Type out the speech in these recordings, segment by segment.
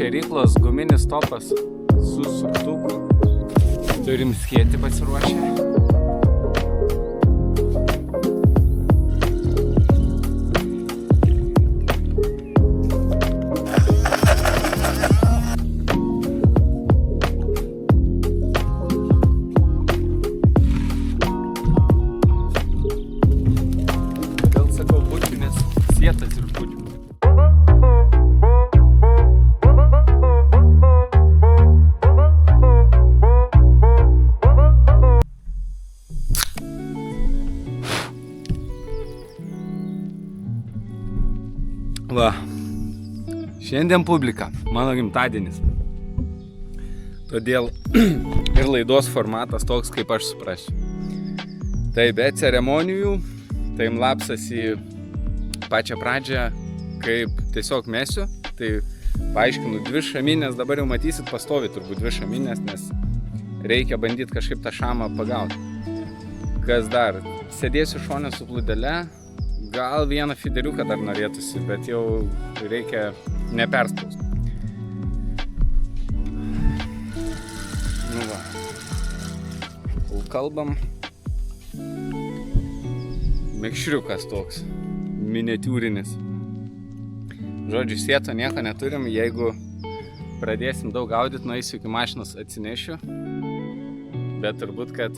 šėryklos guminis topas su suktuku. Turim skėti pasiruošę. Gal sakau bučių, nes sietas ir bučių. Va, šiandien publika, mano gimtadienis. Todėl ir laidos formatas toks, kaip aš suprasiu. Tai be ceremonijų, tai lapsas į pačią pradžią, kaip tiesiog mesiu. Tai paaiškinu, 2 šaminės, dabar jau matysit pastovi turbūt 2 šaminės, nes reikia bandyti kažkaip tą šamą pagauti. Kas dar? Sėdėsiu šone su plūdele. Gal vieną fideriuką dar norėtųsi, bet jau reikia neperspausti. Nu va. Kalbam. Mekšriukas toks. Miniatiūrinis. Žodžiu, sieto nieko neturim. Jeigu pradėsim daug gaudyti, nueisiu iki mašinos atsinešiu. Bet turbūt, kad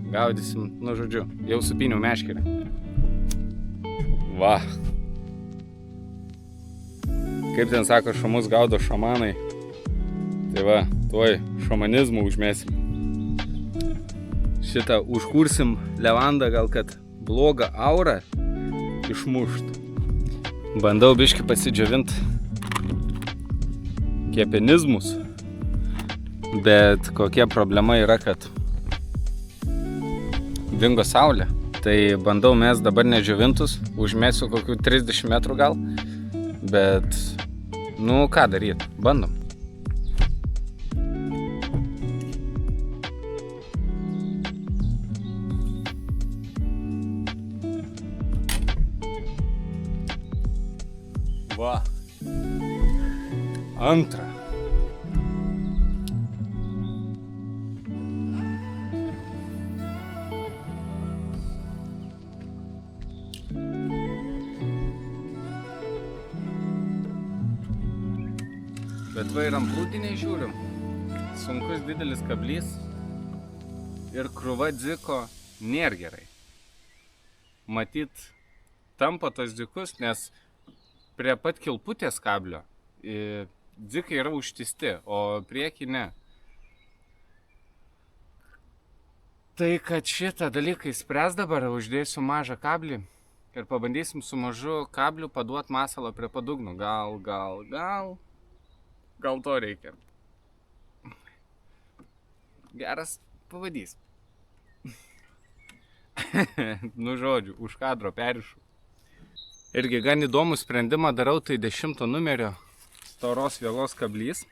gaudysim, nu žodžiu, jau supyniau meškerę. Va. Kaip ten sako, šamus gaudo šamanai. Tai va, tuoj šamanizmų užmesim. Šitą užkursim levandą, gal kad blogą aurą išmušt. Bandau biškį pasidžiovint kepenizmus. Bet kokia problema yra, kad dingo saulė, tai bandau mes dabar nedžiovintus, užmesiu kokių 30 metrų gal, bet, nu ką daryt, bandom. Va, antrą. Bet va ir ant plūdiniai žiūrim. Sunkus didelis kablys ir krūva dziko nėra gerai. Matyt, tampo tos dzikus, nes prie pat kilputės kablio dzikai yra užtisti, o prieki ne. Tai kad šitą dalyką įspręs dabar, uždėsiu mažą kablį ir pabandysim su mažu kabliu paduot masalą prie padugnų. Gal to reikia. Geras pavadys. Nu žodžiu, už kadro perišu. Irgi gan įdomų sprendimą darau, tai 10 numerio storos vielos kablys.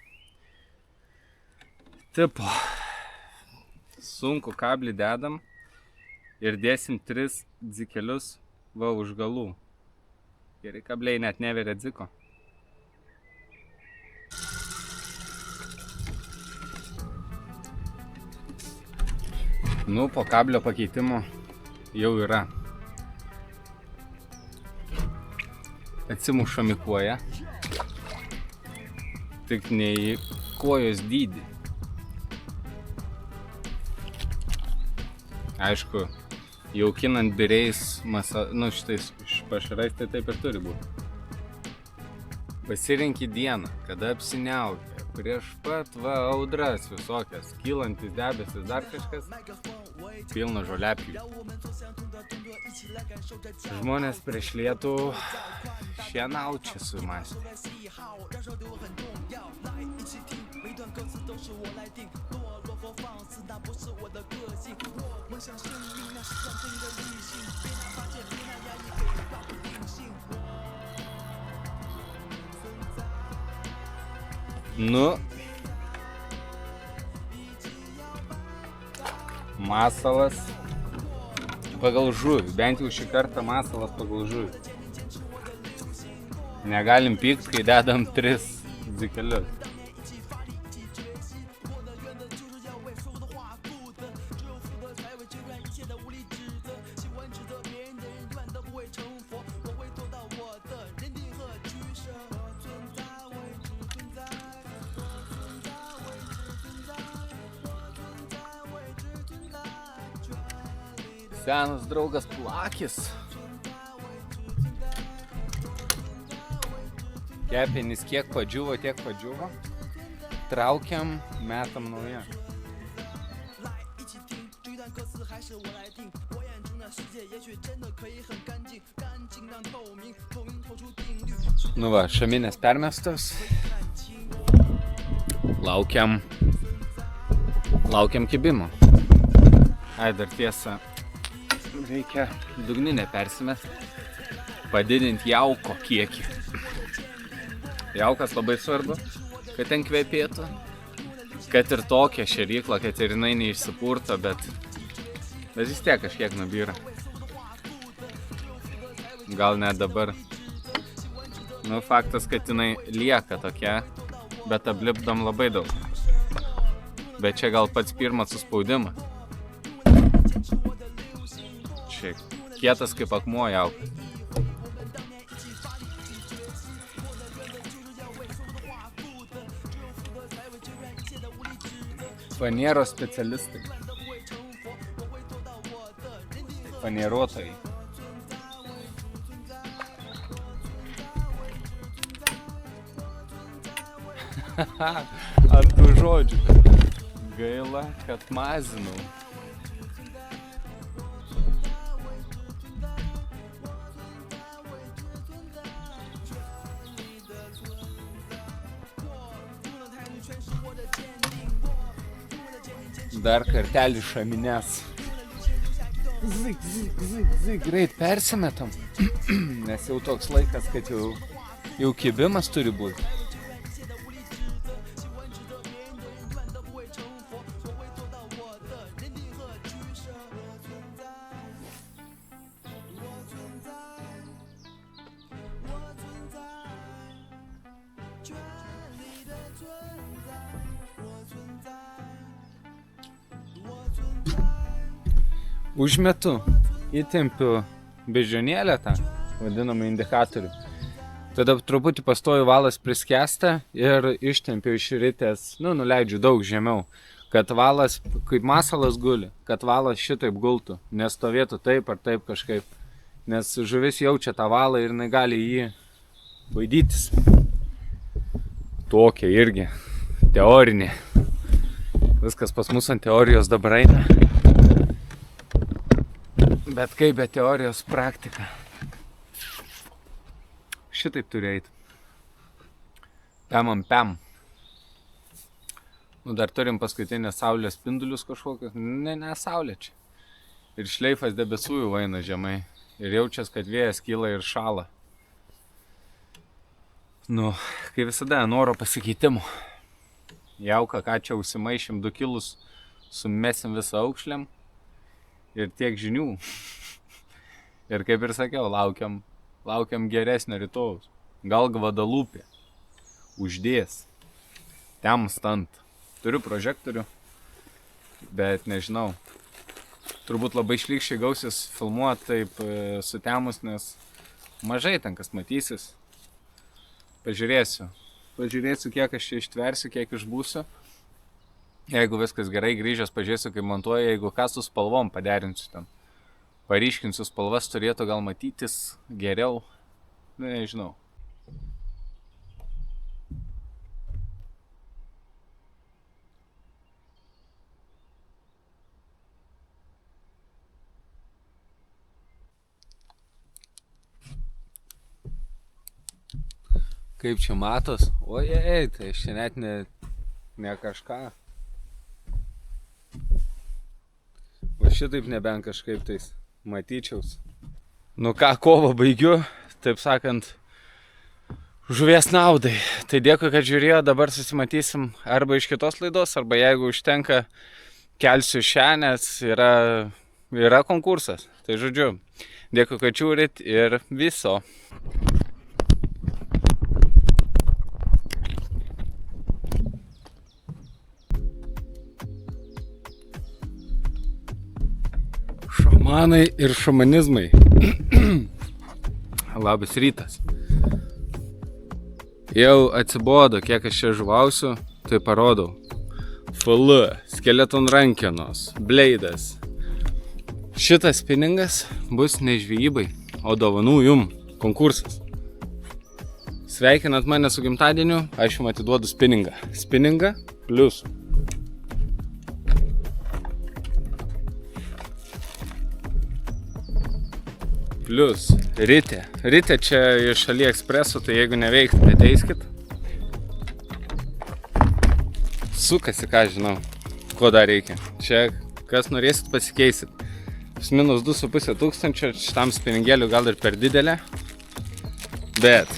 Tipo, sunku kablį dedam ir dėsim 3 dzikelius va už galų. Geri kabliai net neveria dziko. Nu, po kablio pakeitimo jau yra. Atsimušam į koją. Tik ne į kojos dydį. Aišku, jaukinant biriais šitais pašarais, tai taip ir turi būti. Pasirenki dieną, kada apsiniaukia. Prieš pat va audras visokias, kylantis debesis, dar kažkas, pilna žoliapjų. Žmonės prieš lietų šienaučia sumąstė. Nu, masalas pagal žuvį, bent jau šį kartą masalas pagal žuvį. Negalim pykt, kai dedam 3 dzikelius. Senas draugas Plakis. Kepenys kiek padžiuvo, tiek padžiuvo. Traukiam, metam naują. Nu va, šaminės permestos. Laukiam kibimo. Ai, dar tiesa, reikia dugninę persimest, padidinti jauko kiekį. Jaukas labai svarbu, kad ten kvepėtų, kad ir tokia šėrykla, kad ir jinai neišsipurto, bet vis tiek kažkiek nubyra. Gal net dabar. Nu, faktas, kad jinai lieka tokia, bet aplipdom labai daug. Bet čia gal pats pirmas suspaudimas. Čia kietas kaip akmuo jaukas. Fanieros specialistai. Fanieruotojai. Ant tų žodžių. Gaila, kad mazinau. Dar kartelį šaminės. Zik, greit persimetam. Nes jau toks laikas, kad jau kibimas turi būti. Užmetu, įtempiu bežionėlę tą, vadinamą indikatorių. Tada truputį pastoju valas priskęsta ir ištempiu išritęs, nuleidžiu daug žemiau, kad valas kaip masalas guli, kad valas šitaip gultų, nestovėtų taip ar taip kažkaip, nes žuvis jaučia tą valą ir jinai gali jį baidytis. Tokia irgi teorinė. Viskas pas mus ant teorijos dabar eina. Bet kaip be teorijos praktika. Šitaip turi eiti. Pem. Dar turim paskutinės saulės spindulius kažkokius. Ne saulė čia. Ir šleifas debesų jau eina žemai. Ir jaučias, kad vėjas kyla ir šala. Kaip visada, noro pasikeitimų. Jauka, ką čia užsimaišim 2 kilus, sumesim visą aukšlėm. Ir tiek žinių. Ir kaip ir sakiau, laukiam geresnio rytojaus. Gal Gvadalupė. Uždės. Temstant. Turiu prožektorių, bet nežinau. Turbūt labai šlykščiai gausis filmuoti taip sutemus, nes mažai ten kas matysis. Pažiūrėsiu, kiek aš čia ištversiu, kiek išbūsiu. Jeigu viskas gerai, grįžęs pažiūrėsiu, kaip montuoju, jeigu ką su spalvom paderinsiu ten. Paryškinsiu spalvas, turėtų gal matytis geriau. Nežinau. Kaip čia matos? Ojei, tai aš čia net ne kažką. Va šitaip nebent kažkaip tais matyčiaus. Ką kovą baigiu, taip sakant, žuvies naudai. Tai dėkui, kad žiūrėjo, dabar susimatysim arba iš kitos laidos, arba jeigu užtenka, kelsiu šią, nes yra konkursas. Tai žodžiu, dėkui, kad žiūrit ir viso. Šamanai ir šamanizmai. Labas rytas. Jau atsibodo, kiek aš čia žuvausiu, tai parodau. FL, skeleton rankenos, bleidas. Šitas spiningas bus ne žvejybai, o dovanų jum konkursas. Sveikinat mane su gimtadieniu, aš jums atiduodu spiningą. Spiningą plius. Plius ritė. Ritė čia iš AliExpreso, tai jeigu neveiktų, neteiskit. Sukasi, ką žinau, ko dar reikia. Čia, kas norėsit, pasikeisit. Minus 2,5 tūkstančio, šitam spiningėliu gal ir per didelė. Bet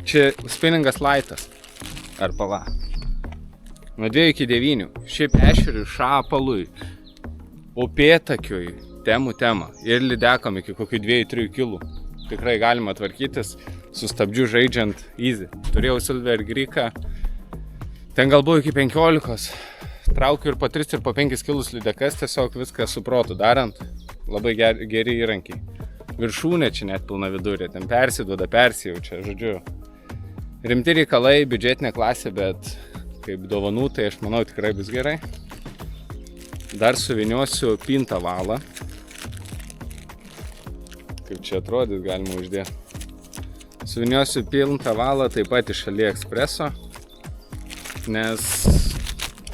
čia spiningas laitas. Ar pala. Nuo 2 iki 9. Šiaip ešeriui, šapalui, upėtakiui. Temų tema. Ir lydekam iki kokių 2-3 kilų. Tikrai galima tvarkytis su stabdžiu žaidžiant easy. Turėjau Silver Greeką. Ten gal buvo iki 15. Traukiu ir po 3 ir po 5 kilus lydekas, tiesiog viską su protu darant. Labai geri įrankiai. Viršūnė čia net pilna vidurė. Ten persiduoda, persijaučia. Žodžiu, rimti reikalai, biudžetinė klasė, bet kaip dovanų, tai aš manau tikrai bus gerai. Dar suviniosiu pintą valą. Kaip čia atrodys, galima uždėti. Suviniosiu pintą valą taip pat iš AliExpreso, nes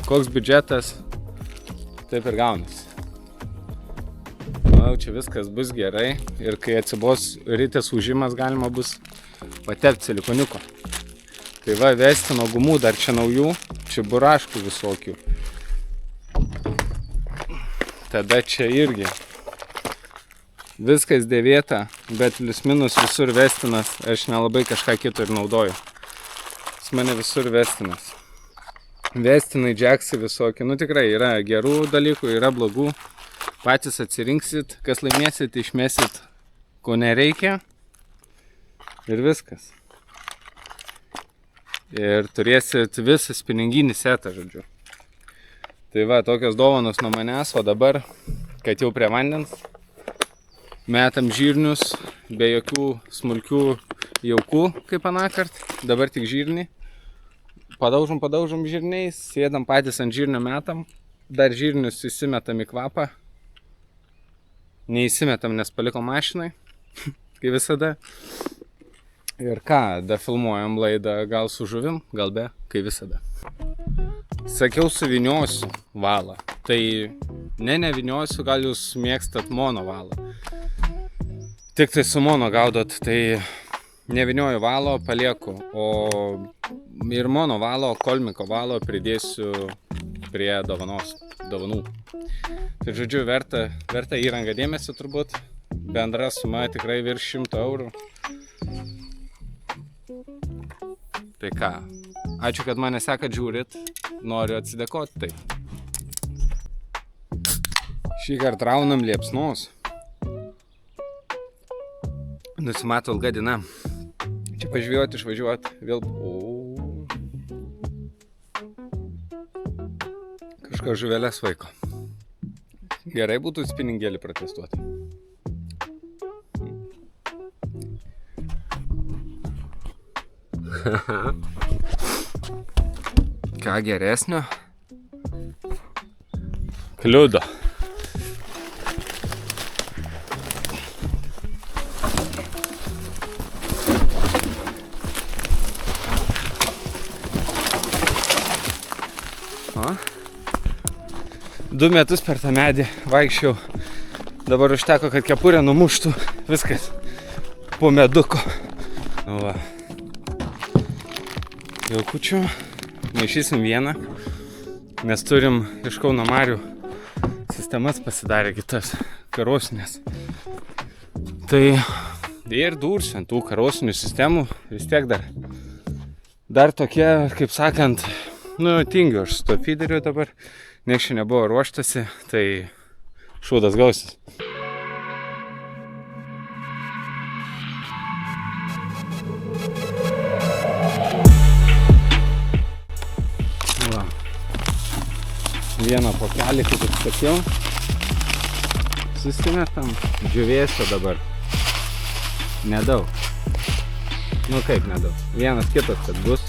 koks biudžetas, taip ir gaunasi. Manau, čia viskas bus gerai ir kai atsibos ritės ūžimas, galima bus patepti silikoniuko. Tai va, Vestino gumų dar čia naujų, čia buraškų visokių. Tada čia irgi viskas dėvėta, bet plius minus visur Vestinas, aš nelabai kažką kito ir naudoju. Jis mane visur Vestinas. Vestinai, džeksai visokie, nu tikrai yra gerų dalykų, yra blogų. Patys atsirinksit, kas laimėsit, išmesit, ko nereikia. Ir viskas. Ir turėsit visą spininginį setą, žodžiu. Tai va, tokios dovanos nuo manęs, o dabar, kad jau prie vandens, metam žirnius, be jokių smulkių jaukų, kaip anąkart, dabar tik žirnį. Padaužom žirniais, sėdam patys ant žirnio metam, dar žirnius įsimetam į kvapą. Neįsimetam, nes paliko mašinai, kaip visada. Ir ką, da filmuojam laidą gal su žuvim, gal be, kaip visada. Sakiau, suviniosiu valą. Tai neviniosiu, gal jūs mėgstat mono valą. Tik tai su mono gaudot, tai nevinioju valo, palieku. O ir mono valo, kolmiko valo pridėsiu prie dovanų. Tai žodžiu, verta įranga dėmesio turbūt. Bendra suma tikrai virš 100 eurų. Tai ką, ačiū, kad mane sekat žiūrit, noriu atsidėkoti tai. Šį kartą raunam liepsnos. Nusimato ilga diena. Čia pažvėjoti, išvažiuoti, vėl... Kažko žuvelės vaiko. Gerai būtų spiningėlį protestuoti. Ką geresnio? Kliudo. O? 2 metus per tą medį vaikščiau. Dabar užteko, kad kepurė numuštų. Viskas po meduko. Nu va. Jaukučių. Maišysim vieną, nes turim iš Kauno marių sistemas pasidarę kitas karosinės. Tai ir dursiu ant tų karosinių sistemų, vis tiek dar tokie, kaip sakant, nu, tingiu aš su to feederiu dabar, nieks čia nebuvo ruoštasi, tai šūdas gausis. Vieną pokelį, kaip ir sakiau. susimetam džiūvėsio dabar. Nedaug. Nu kaip nedaug. Vienas kitas, kad bus.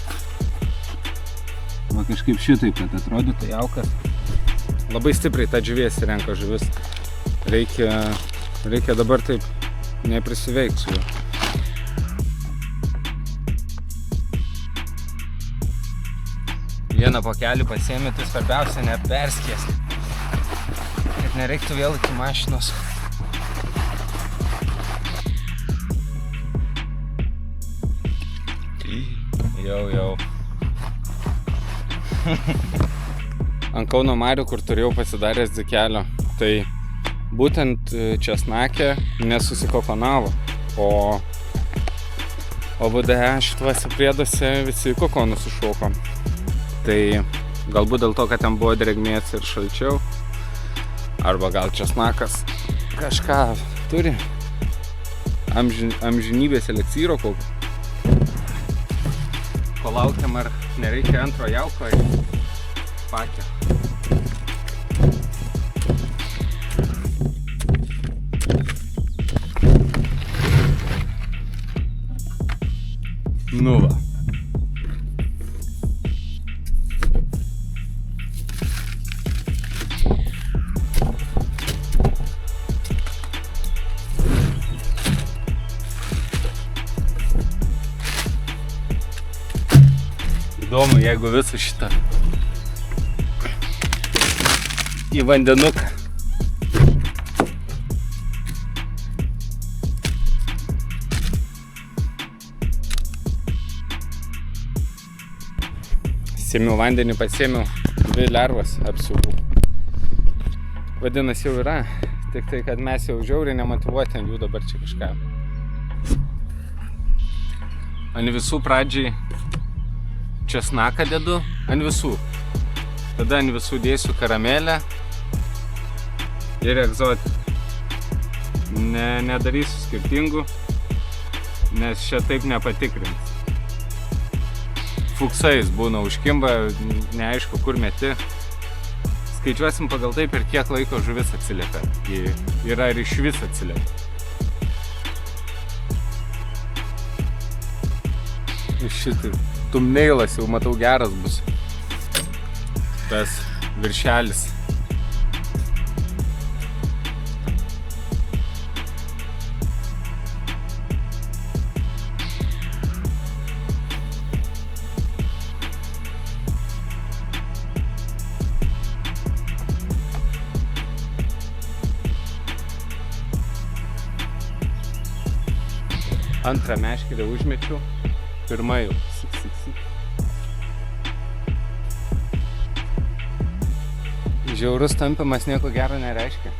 Va kažkaip šitaip, kad atrodytų jaukas. Labai stipriai tą džiūvėsį renka žuvis. Reikia dabar taip neprisiveikti su juo. Vieną pakelį pasiėmė, tai svarbiausia neperskėsti. Kad nereiktų vėl iki mašinos. Jau. Ant Kauno marių, kur turėjau pasidaręs dzikelio, tai būtent česnakė nesusikokonavo, o VDE šituose prieduose visi kokonus sušoko. Tai galbūt dėl to, kad ten buvo drėgmės ir šalčiau, arba gal česnakas kažką turi, amžinybės eleksyro kokio. Palaukiam, ar nereikia antro jauko į pakę. Nu va. Įdomu, jeigu visą šitą į vandenuką. Sėmiau vandenį, pasėmiau 2 lervas apsiuvų. Vadinasi jau yra, tik tai, kad mes jau žiauriai nemotyvuoti ant jų dabar čia kažką. Ant visų pradžiai česnaką dedu, ant visų. Tada ant visų dėsiu karamelę ir egzotiką. Nedarysiu skirtingų, nes čia taip nepatikrins. Fuksais būna užkimba, neaišku kur meti. Skaičiuosim pagal tai, per kiek laiko žuvis atsiliepia. Yra ir išvis atsiliepia. Šitai tumneilas jau matau geras bus. Tas viršelis. Antrą meškerę užmečiau, pirmą jau. Žiaurus tampimas nieko gero nereiškia.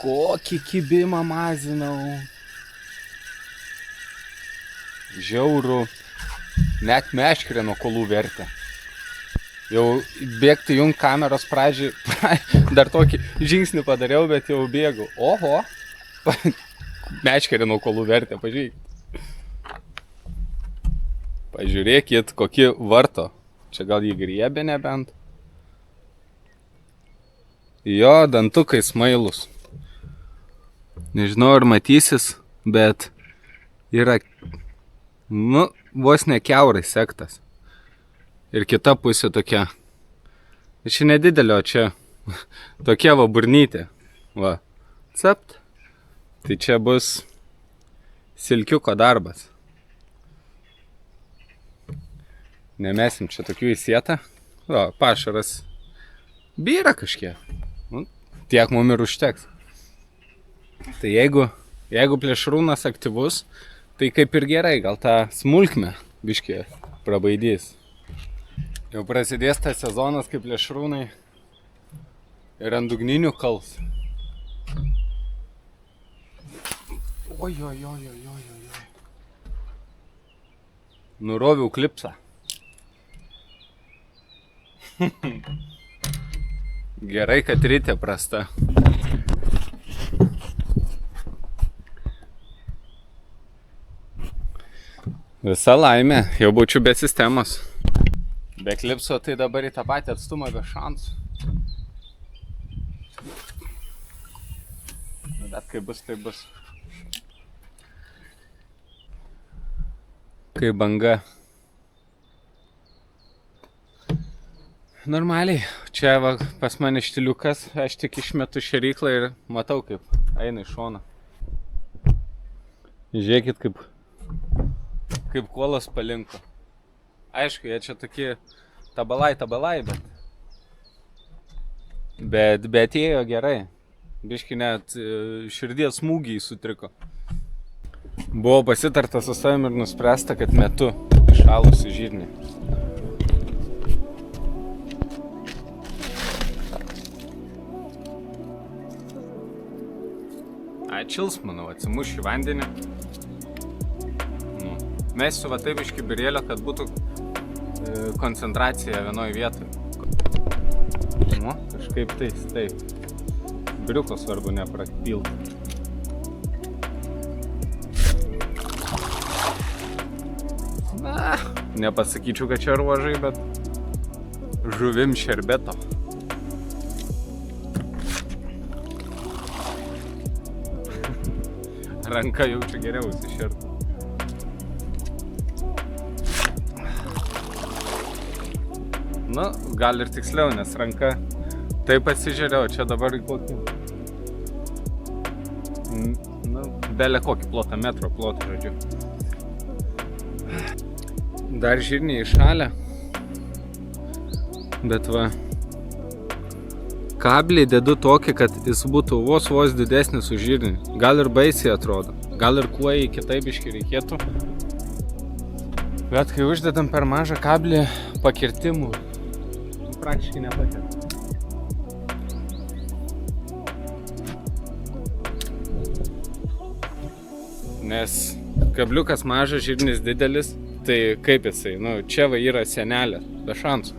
Kokį kibimą mazinau. Žiaurų, net meškerė nuo kolų vertė. Jau bėgti jung kameros pradžiai, dar tokį žingsnį padariau, bet jau bėgau. Oho, meškerė nuo kolų vertė, pažiūrėkit. Pažiūrėkit, kokį varto. Čia gal jį griebė nebent. Jo, dantukai smailus. Nežinau, ar matysis, bet yra... Nu, vos ne kiaurai sektas. Ir kita pusė tokia. Čia nedidelio, čia tokia va burnytė. Va, capt. Tai čia bus silkiuko darbas. Nemesim čia tokių į sietą. Va, pašaras byra kažkiek. Nu, tiek mum ir užteks. Tai jeigu plėšrūnas aktyvus, tai kaip ir gerai, gal tą smulkmę biškį prabaidys. Jau prasidės tas sezonas, kaip plėšrūnai ir ant dugninių kals. Oi. Nuroviau klipsą. Gerai, kad rytė prasta. Visa laimė, jau būčiau be sistemos. Be klipso tai dabar į tą patį atstumą be šansų. Bet kai bus, tai bus. Kai banga. Normaliai. Čia va, pas mane štiliukas, aš tik išmetu šėryklą ir matau, kaip eina iš šono. Žiūrėkit, kaip kuolas palinko. Aišku, jie čia tokie tabalai, bet ėjo gerai. Biški net širdies smūgiai sutriko. Buvo pasitarta su savim ir nuspręsta, kad metu išalusi žirnį. Atšils, manau, atsimuš į vandenį. Mesiu va taip iš kibirėlio, kad būtų koncentracija vienoj vietoj. Nu, kažkaip taip. Briuko svarbu neprapilt. Na, nepasakyčiau, kad čia ruožai, bet žuvim šerbeto. Ranka jaučia geriau įsišertų. Nu, gal ir tiksliau, nes ranka taip atsižiūrėjau, čia dabar į kokį, belė kokį plotą, metro plotą, žodžiu. Dar žirniai įšalę, bet va, kablį dedu tokį, kad jis būtų vos didesnis už žirnį. Gal ir baisiai atrodo, gal ir kuo į kitaip biškį reikėtų. Bet kai uždedam per mažą kablį, pakirtimų praktiškai nepatėt. Nes kabliukas mažas, žirnis didelis, tai kaip jisai, čia va yra sienelė, be šansų.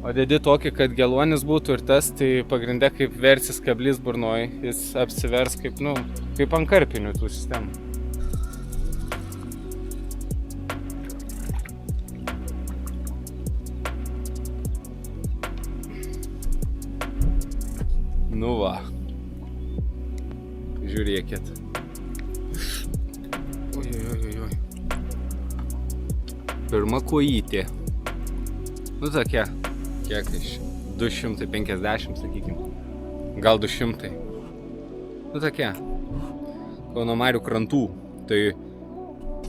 O dedi tokį, kad geluonis būtų ir tas, tai pagrinde kaip versis kablys burnoj, jis apsivers kaip ant karpinių tų sistemų. Nu va, žiūrėkit. Oi. Pirma kojytė. Tokia, kiek iš 250, sakykim. Gal 200. Tokia. Kauno Marių krantų. Tai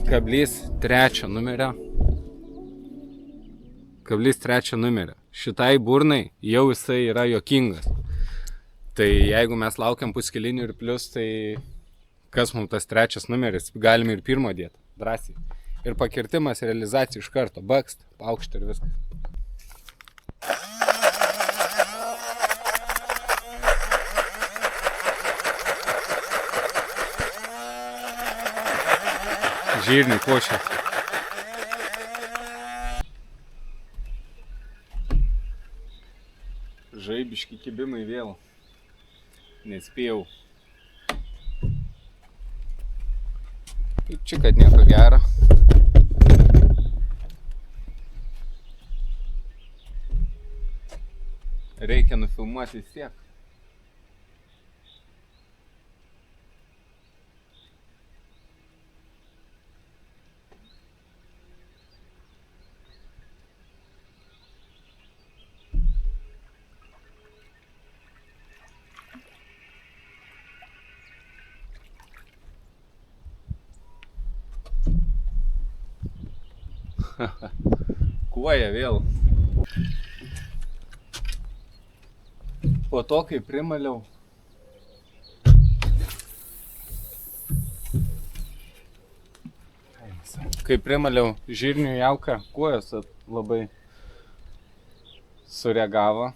kablys 3 numerio. Šitai burnai jau jisai yra juokingas. Tai jeigu mes laukiam puskelinių ir plius, tai kas mums tas 3 numeris, galime ir 1 dėti, drąsiai. Ir pakirtimas, realizacija iš karto, bakst, paukštė ir viskas. Žirniai košė. Žaibiški kibimai vėl. Nespėjau. Čia kad nieko gero. Reikia nufilmuoti vis tiek. Kuoja vėl. Po to, kai primaliau, žirnių jauką, kuojos labai sureagavo.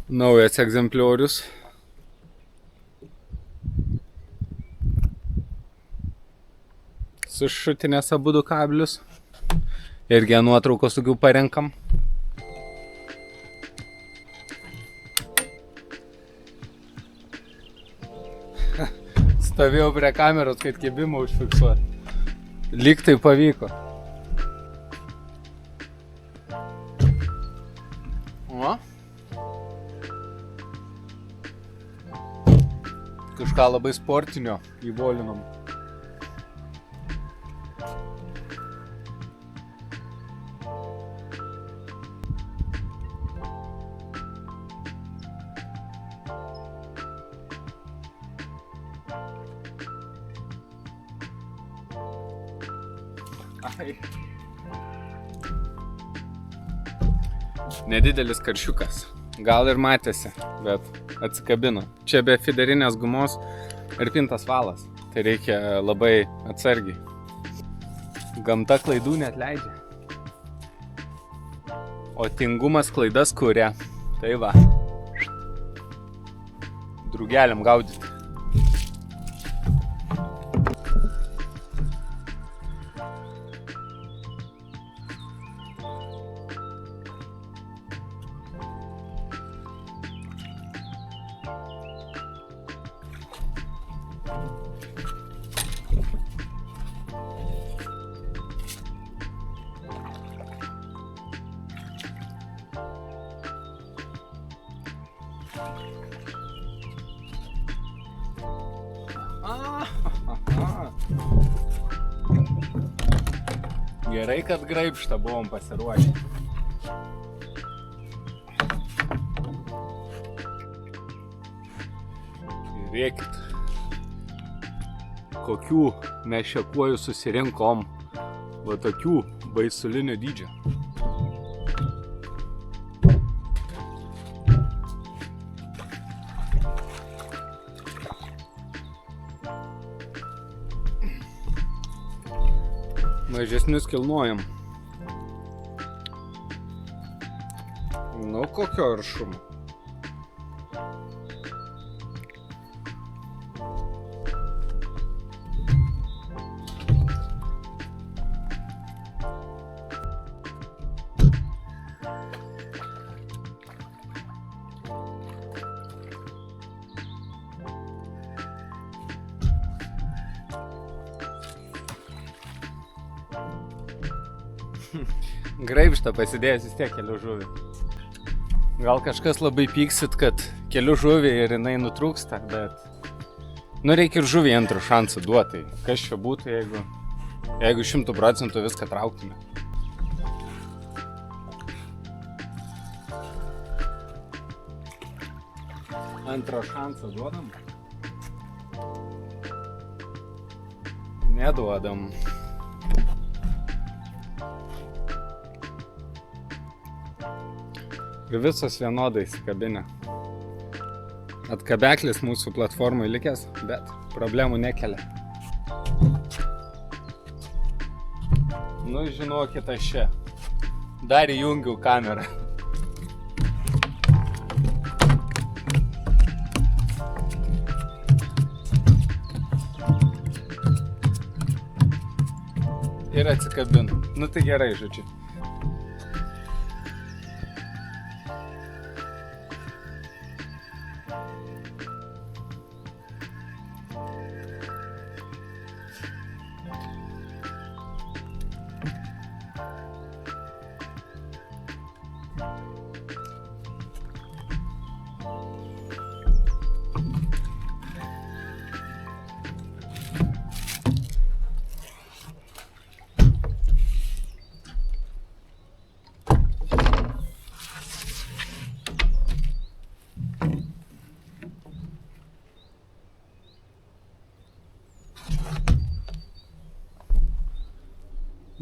Naujas egzempliorius. Sušutinės abudu kablius. Irgi nuotraukos tokių parenkam. Stovėjau prie kameros, kad kibimą užfiksuoti. Lyg tai pavyko. O? Kažką labai sportinio įvolinom. Ai. Nedidelis karšiukas. Gal ir matėsi, bet atsikabino. Čia be fiderinės gumos ir pintas valas. Tai reikia labai atsargiai. Gamta klaidų neatleidžia. O tingumas klaidas kuria. Tai va. Drugeliam gaudyti. Gerai, kad graibštą buvom pasiruošę. Žiūrėkit, kokių mes šekuojų susirinkom, va tokių baisulinio dydžio. Mažesnius kilnojam. Nu, kokio aršumo. Graibštą pasidėjęs vis tiek keliu žuvį. Gal kažkas labai pyksit, kad keliu žuvį ir jinai nutrūksta, bet reikia ir žuvį antrą šansą duoti. Kas čia būtų, jeigu 100% viską trauktume. Antrą šansą duodam? Neduodam. Ir visos vienodai įsikabinę. Atkabeklis mūsų platformai likęs, bet problemų nekelia. Nu, žinokit, aš čia dar įjungiau kamerą. Ir atsikabinu. Nu, tai gerai, žodžiu.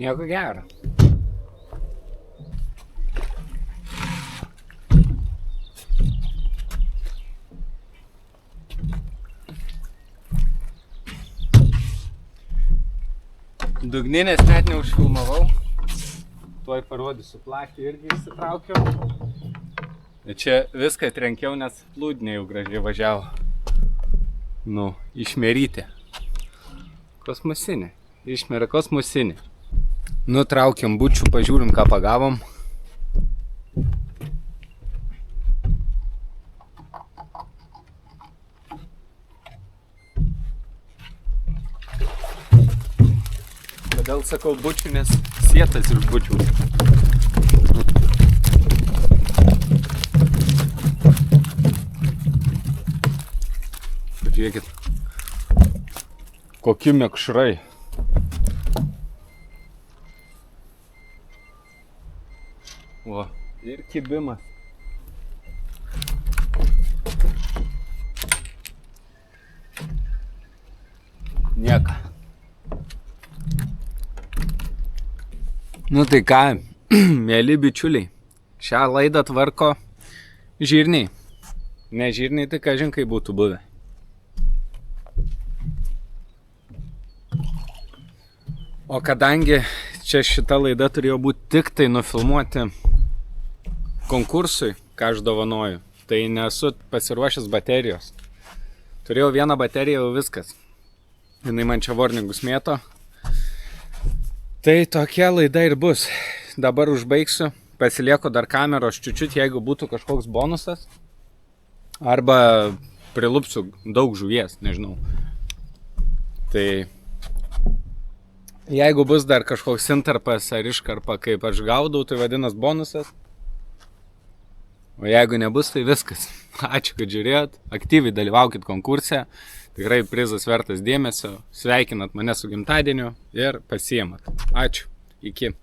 Nieko gero. Dugninės net neužfilmavau. Tuoj parodysiu, plakį irgi įsitraukiau. Čia viską trenkiau, nes plūdinė jau gražiai važiavo. Nu, išmeryti. Kosmosinė. Išmerė kosmosinė. Nutraukiam bučių, pažiūrim, ką pagavom. Kodėl sakau bučių, nes sietas iš bučių. Pažiūrėkit, kokie mekšrai. O, ir kibimas. Nieka. Nu tai ką, mėly bičiuliai, šią laidą tvarko žirniai. Ne žirniai, tai kažin kaip būtų buvę. O kadangi čia šita laida turėjo būti tik tai nufilmuoti konkursui, ką aš dovanoju, tai nesu pasiruošęs baterijos. Turėjau vieną bateriją, jau viskas. Jinai man čia warningus mėto. Tai tokia laida ir bus. Dabar užbaigsiu, pasilieku dar kameros čiučiut, jeigu būtų kažkoks bonusas. Arba prilupsiu daug žuvies, nežinau. Tai jeigu bus dar kažkoks intarpas ar iškarpa, kaip aš gaudau, tai vadinas bonusas. O jeigu nebus, tai viskas. Ačiū, kad žiūrėjot. Aktyviai dalyvaukit konkurse. Tikrai prizas vertas dėmesio. Sveikinat mane su gimtadieniu ir pasiimat. Ačiū. Iki.